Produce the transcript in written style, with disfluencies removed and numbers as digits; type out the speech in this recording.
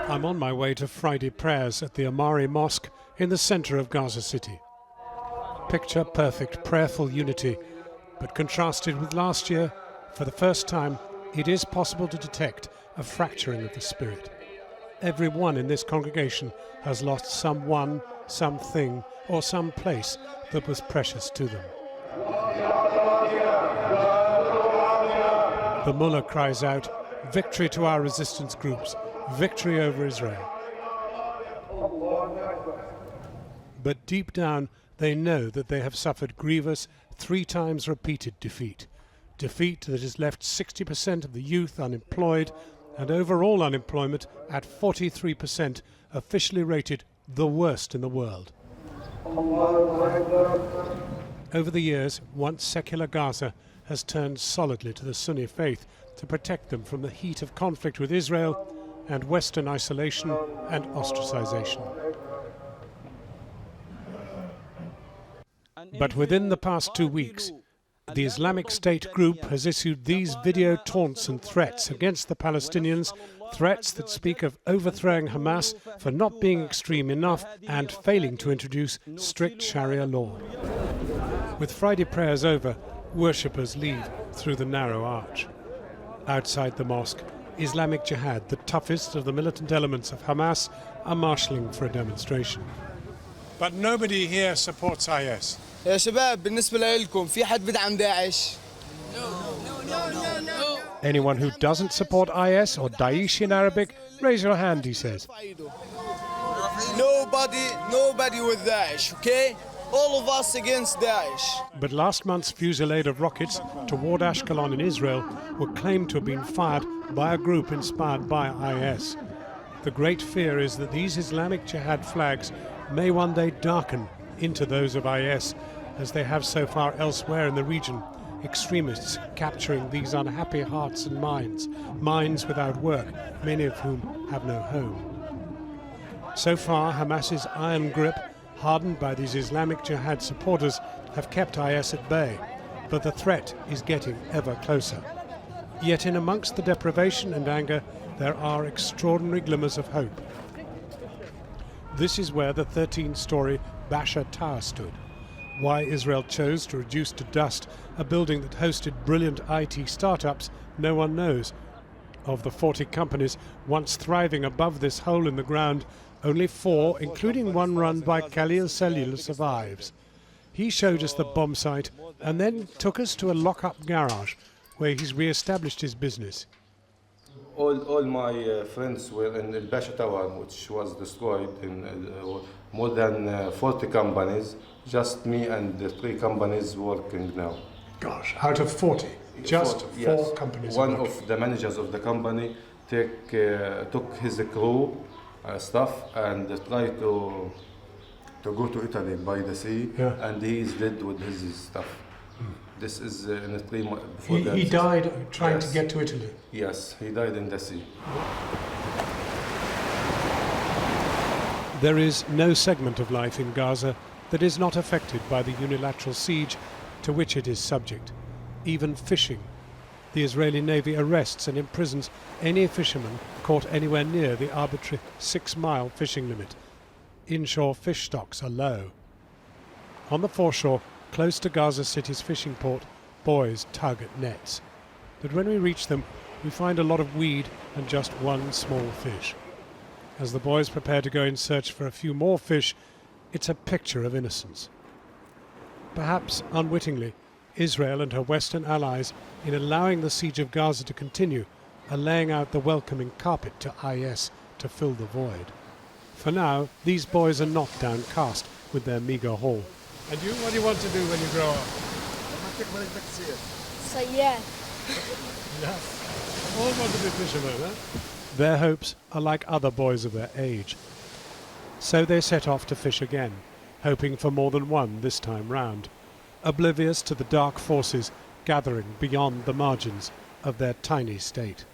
I'm on my way to Friday prayers at the Amari Mosque in the center of Gaza City. Picture perfect prayerful unity, but contrasted with last year, for the first time, it is possible to detect a fracturing of the spirit. Everyone in this congregation has lost someone, something, or some place that was precious to them. The mullah cries out, "Victory to our resistance groups, victory over Israel." But deep down, they know that they have suffered grievous, 3 times repeated defeat. Defeat that has left 60% of the youth unemployed, and overall unemployment at 43%, officially rated the worst in the world. Over the years, once secular Gaza has turned solidly to the Sunni faith to protect them from the heat of conflict with Israel and Western isolation and ostracization. But within the past 2 weeks, the Islamic State group has issued these video taunts and threats against the Palestinians, threats that speak of overthrowing Hamas for not being extreme enough and failing to introduce strict Sharia law. With Friday prayers over, worshippers leave through the narrow arch. Outside the mosque, Islamic Jihad, the toughest of the militant elements of Hamas, are marshalling for a demonstration. But nobody here supports IS. يا شباب بالنسبة لكم في حد بدعم داعش؟ Anyone who doesn't support IS or Daesh in Arabic, raise your hand, he says. Nobody with Daesh, okay? All of us against Daesh. But last month's fusillade of rockets toward Ashkelon in Israel were claimed to have been fired by a group inspired by IS. The great fear is that these Islamic Jihad flags may one day darken into those of IS, as they have so far elsewhere in the region, extremists capturing these unhappy hearts and minds without work, many of whom have no home. So far, Hamas's iron grip, hardened by these Islamic Jihad supporters, have kept IS at bay, but the threat is getting ever closer. Yet in amongst the deprivation and anger, there are extraordinary glimmers of hope. This is where the 13-story Basha Tower stood. Why Israel chose to reduce to dust a building that hosted brilliant IT startups, no one knows. Of the 40 companies once thriving above this hole in the ground, only 4, including one run by Khalil Salil, survives. He showed us the bomb site and then took us to a lock-up garage where he's re-established his business. All my friends were in the Basha Tower, which was destroyed in more than 40 companies. Just me and the 3 companies working now. Gosh, out of 40? Just 4 companies. One of the managers of the company took his crew, stuff, and tried to go to Italy by the sea, and he is dead with his stuff. This is in the 3 months before that. He died trying to get to Italy? Yes, he died in the sea. There is no segment of life in Gaza that is not affected by the unilateral siege to which it is subject. Even fishing. The Israeli Navy arrests and imprisons any fisherman caught anywhere near the arbitrary 6-mile fishing limit. Inshore fish stocks are low. On the foreshore, close to Gaza City's fishing port, boys tug at nets. But when we reach them, we find a lot of weed and just one small fish. As the boys prepare to go in search for a few more fish, it's a picture of innocence. Perhaps unwittingly, Israel and her Western allies, in allowing the siege of Gaza to continue, are laying out the welcoming carpet to IS to fill the void. For now, these boys are not downcast with their meagre haul. And you, what do you want to do when you grow up? صياد. Yeah. All want to be fishermen, huh? Their hopes are like other boys of their age. So they set off to fish again, hoping for more than one this time round, oblivious to the dark forces gathering beyond the margins of their tiny state.